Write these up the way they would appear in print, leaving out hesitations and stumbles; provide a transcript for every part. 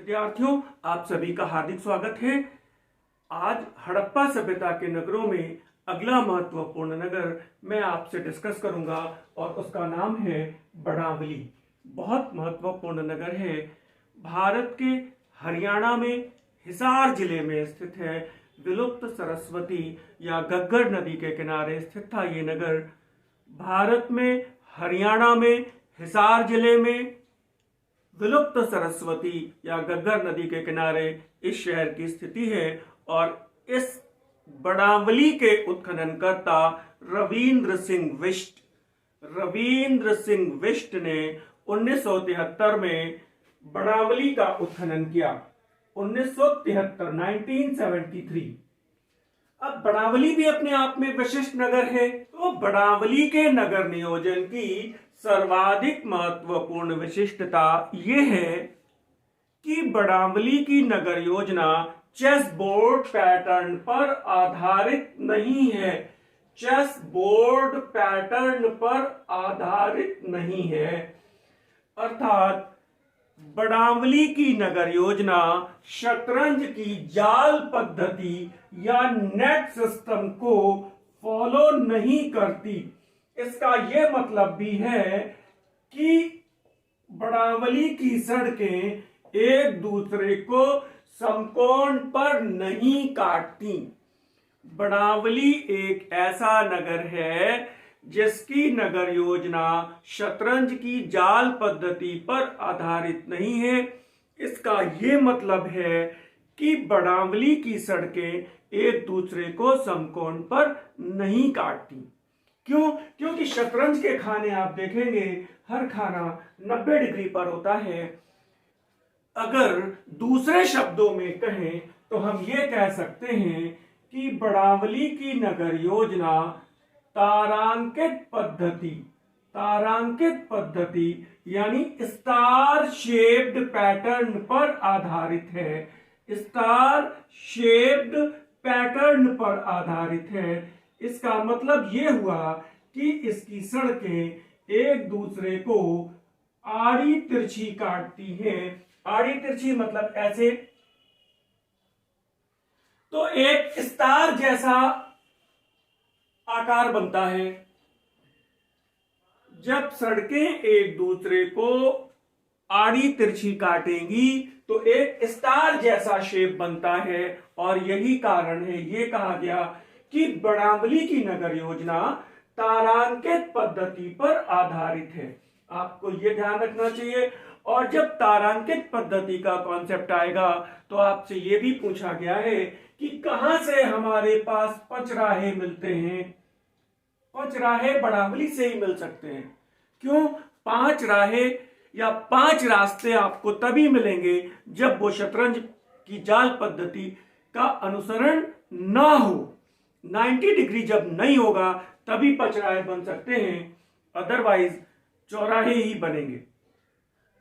विद्यार्थियों, आप सभी का हार्दिक स्वागत है। आज हड़प्पा सभ्यता के नगरों में अगला महत्वपूर्ण नगर मैं आपसे डिस्कस करूंगा और उसका नाम है बड़ावली। बहुत महत्वपूर्ण नगर है। भारत के हरियाणा में हिसार जिले में स्थित है। विलुप्त सरस्वती या घग्गर नदी के किनारे स्थित था ये नगर। भारत में हरियाणा में हिसार जिले में विलुप्त सरस्वती या घग्गर नदी के किनारे इस शहर की स्थिति है और इस बड़ावली के उत्खननकर्ता रविंद्र सिंह बिष्ट ने 1973 में बड़ावली का उत्खनन किया। 1973 अब बड़ावली भी अपने आप में विशिष्ट नगर है। तो बड़ावली के नगर नियोजन की सर्वाधिक महत्वपूर्ण विशिष्टता यह है कि बड़ावली की नगर योजना चेस बोर्ड पैटर्न पर आधारित नहीं है। चेस बोर्ड पैटर्न पर आधारित नहीं है, अर्थात बड़ावली की नगर योजना शतरंज की जाल पद्धति या नेट सिस्टम को फॉलो नहीं करती। इसका यह मतलब भी है कि बड़ावली की सड़कें एक दूसरे को समकोण पर नहीं काटती। बड़ावली एक ऐसा नगर है जिसकी नगर योजना शतरंज की जाल पद्धति पर आधारित नहीं है। इसका यह मतलब है कि बड़ावली की सड़कें एक दूसरे को समकोण पर नहीं काटती। क्यों? क्योंकि शतरंज के खाने आप देखेंगे हर खाना 90 डिग्री पर होता है। अगर दूसरे शब्दों में कहें तो हम ये कह सकते हैं कि बड़ावली की नगर योजना तारांकित पद्धति यानी स्टार शेप्ड पैटर्न पर आधारित है। स्टार शेप्ड पैटर्न पर आधारित है। इसका मतलब यह हुआ कि इसकी सड़कें एक दूसरे को आड़ी तिरछी काटती हैं। आड़ी तिरछी मतलब ऐसे। तो एक स्टार जैसा आकार बनता है। जब सड़कें एक दूसरे को आड़ी तिरछी काटेंगी तो एक स्टार जैसा शेप बनता है और यही कारण है ये कहा गया कि बड़ावली की नगर योजना तारांकित पद्धति पर आधारित है। आपको यह ध्यान रखना चाहिए। और जब तारांकित पद्धति का कॉन्सेप्ट आएगा तो आपसे यह भी पूछा गया है कि कहां से हमारे पास पचराहे मिलते हैं। पचराहे बड़ावली से ही मिल सकते हैं। क्यों? 5 राहे या 5 रास्ते आपको तभी मिलेंगे जब वो शतरंज की जाल पद्धति का अनुसरण ना हो। 90 डिग्री जब नहीं होगा तभी पचराहे बन सकते हैं, अदरवाइज चौराहे ही बनेंगे।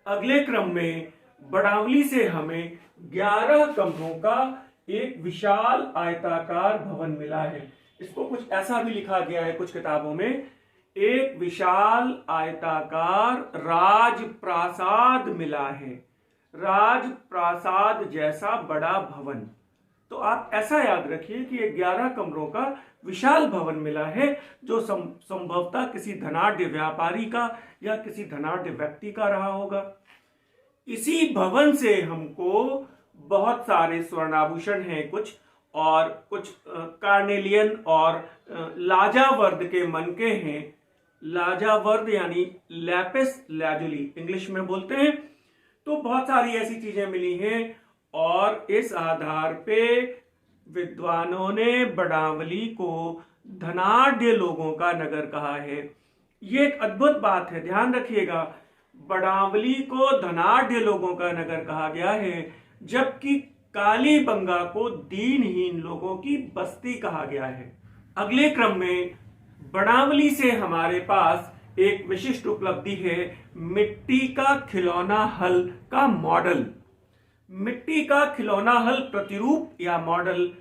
अगले क्रम में बड़ावली से हमें 11 कमरों का एक विशाल आयताकार भवन मिला है। इसको कुछ ऐसा भी लिखा गया है कुछ किताबों में, एक विशाल आयताकार राजप्रासाद मिला है। राजप्रासाद जैसा बड़ा भवन। तो आप ऐसा याद रखिए कि 11 कमरों का विशाल भवन मिला है जो संभवतः किसी धनाढ्य व्यापारी का या किसी धनाढ्य व्यक्ति का रहा होगा। इसी भवन से हमको बहुत सारे स्वर्णाभूषण हैं कुछ कार्नेलियन और लाजावर्द के मनके हैं। लाजावर्द यानी लैपिस लाजुली इंग्लिश में बोलते हैं। तो बहुत सारी ऐसी चीजें मिली हैं और इस आधार पे विद्वानों ने बड़ावली को धनाढ्य लोगों का नगर कहा है। ये एक अद्भुत बात है, ध्यान रखिएगा। बड़ावली को धनाढ्य लोगों का नगर कहा गया है जबकि कालीबंगा को दीनहीन लोगों की बस्ती कहा गया है। अगले क्रम में बड़ावली से हमारे पास एक विशिष्ट उपलब्धि है, मिट्टी का खिलौना हल का मॉडल। मिट्टी का खिलौना हल प्रतिरूप या मॉडल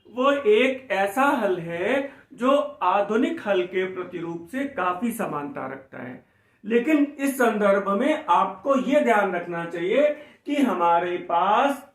वो एक ऐसा हल है जो आधुनिक हल के प्रतिरूप से काफी समानता रखता है। लेकिन इस संदर्भ में आपको यह ध्यान रखना चाहिए कि हमारे पास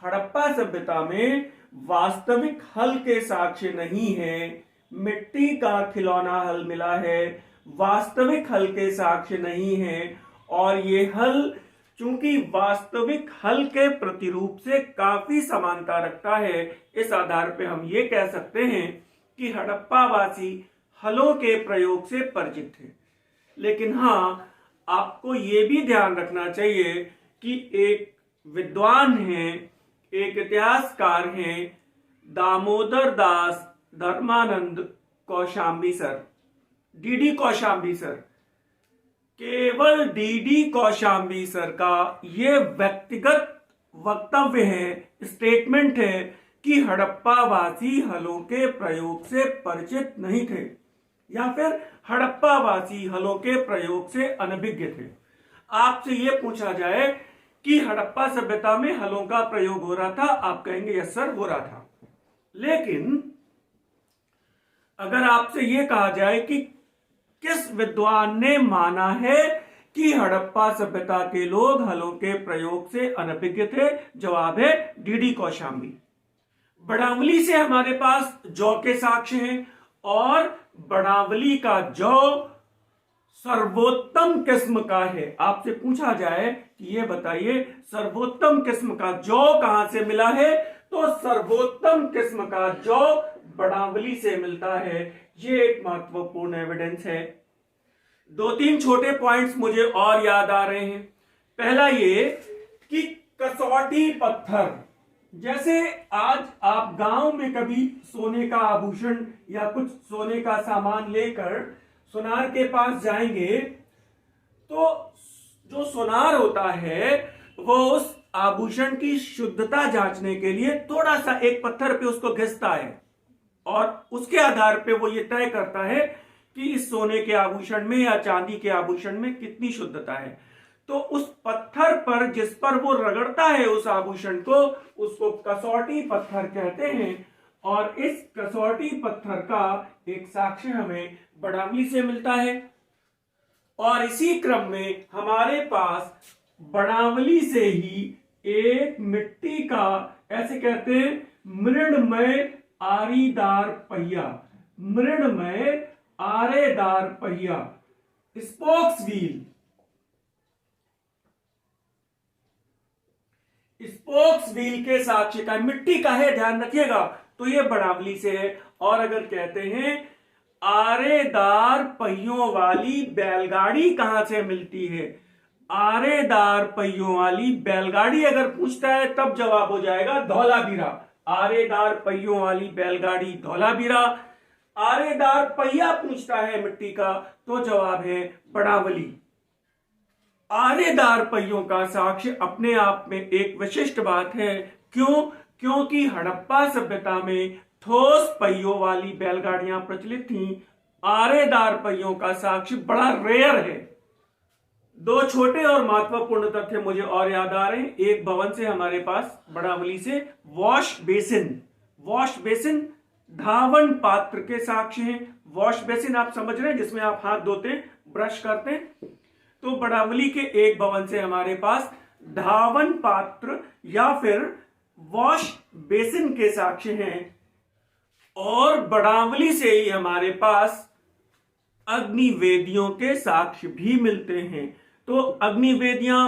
हड़प्पा सभ्यता में वास्तविक हल के साक्ष्य नहीं है, मिट्टी का खिलौना हल मिला है, वास्तविक हल के साक्ष्य नहीं है। और ये हल चूंकि वास्तविक हल के प्रतिरूप से काफी समानता रखता है, इस आधार पर हम ये कह सकते हैं कि हड़प्पावासी हलों के प्रयोग से परिचित थे। लेकिन हाँ, आपको ये भी ध्यान रखना चाहिए कि एक विद्वान हैं, एक इतिहासकार हैं, Damodar Das Dharmanand Kosambi sir, DD Kosambi sir, केवल डीडी कौशाम्बी सर का ये व्यक्तिगत वक्तव्य है, स्टेटमेंट है कि हड़प्पावासी हलों के प्रयोग से परिचित नहीं थे या फिर हड़प्पावासी हलों के प्रयोग से अनभिज्ञ थे। आपसे यह पूछा जाए कि हड़प्पा सभ्यता में हलों का प्रयोग हो रहा था, आप कहेंगे यस सर हो रहा था। लेकिन अगर आपसे यह कहा जाए कि किस विद्वान ने माना है कि हड़प्पा सभ्यता के लोग हलों के प्रयोग से अनभिज्ञ थे, जवाब है डीडी कौशाम्बी। बड़ावली से हमारे पास जौ के साक्ष्य हैं और बड़ावली का जौ सर्वोत्तम किस्म का है। आपसे पूछा जाए कि ये बताइए सर्वोत्तम किस्म का जौ कहां से मिला है, तो सर्वोत्तम किस्म का जौ बड़ावली से मिलता है। ये एक महत्वपूर्ण एविडेंस है। दो तीन छोटे पॉइंट्स मुझे और याद आ रहे हैं। पहला ये कि कसौटी पत्थर, जैसे आज आप गांव में कभी सोने का आभूषण या कुछ सोने का सामान लेकर सुनार के पास जाएंगे तो जो सुनार होता है वो उस आभूषण की शुद्धता जांचने के लिए थोड़ा सा एक पत्थर पे उसको घिसता है और उसके आधार पे वो ये तय करता है कि इस सोने के आभूषण में या चांदी के आभूषण में कितनी शुद्धता है। तो उस पत्थर पर जिस पर वो रगड़ता है उस आभूषण को, उसको कसौटी पत्थर कहते हैं। और इस कसौटी पत्थर का एक साक्ष्य हमें बड़ावली से मिलता है। और इसी क्रम में हमारे पास बड़ावली से ही एक मिट्टी का, ऐसे कहते हैं मृणमय आरीदार पहिया, मृणमय आरेदार पहिया, स्पोक्स व्हील, स्पोक्स व्हील के साक्ष्य का, मिट्टी का है ध्यान रखिएगा, तो ये बड़ावली से है। और अगर कहते हैं आरेदार पहियों वाली बैलगाड़ी कहां से मिलती है, आरेदार पहियों वाली बैलगाड़ी अगर पूछता है तब जवाब हो जाएगा धौलावीरा। आरेदार पहियों वाली बैलगाड़ी धौलावीरा। आरेदार पहिया पूछता है मिट्टी का तो जवाब है बड़ावली। आरेदार पहियों का साक्ष्य अपने आप में एक विशिष्ट बात है। क्यों? क्योंकि हड़प्पा सभ्यता में ठोस पहियों वाली बैलगाड़ियां प्रचलित थीं। आरेदार पहियों का साक्ष्य बड़ा रेयर है। दो छोटे और महत्वपूर्ण तथ्य मुझे और याद आ रहे हैं। एक भवन से हमारे पास बड़ावली से वॉश बेसिन, वॉश बेसिन धावन पात्र के साक्ष्य हैं। वॉश बेसिन आप समझ रहे हैं, जिसमें आप हाथ धोते हैं, ब्रश करते हैं। तो बड़ावली के एक भवन से हमारे पास धावन पात्र या फिर वॉश बेसिन के साक्ष्य हैं। और बड़ावली से ही हमारे पास अग्निवेदियों के साक्ष्य भी मिलते हैं। तो अग्निवेदियां,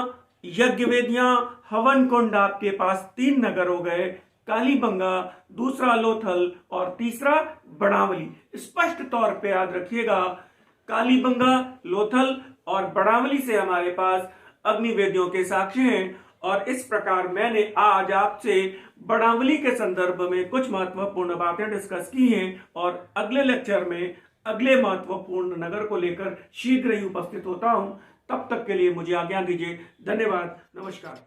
यज्ञ वेदियां, हवन कुंड आपके पास 3 नगर हो गए, कालीबंगा, दूसरा लोथल और तीसरा बड़ावली। स्पष्ट तौर पे याद रखिएगा, कालीबंगा, लोथल और बड़ावली से हमारे पास अग्निवेदियों के साक्ष्य हैं। और इस प्रकार मैंने आज आपसे बड़ावली के संदर्भ में कुछ महत्वपूर्ण बातें डिस्कस की हैं और अगले लेक्चर में अगले महत्वपूर्ण नगर को लेकर शीघ्र ही उपस्थित होता हूं। तब तक के लिए मुझे आज्ञा दीजिए। धन्यवाद, नमस्कार।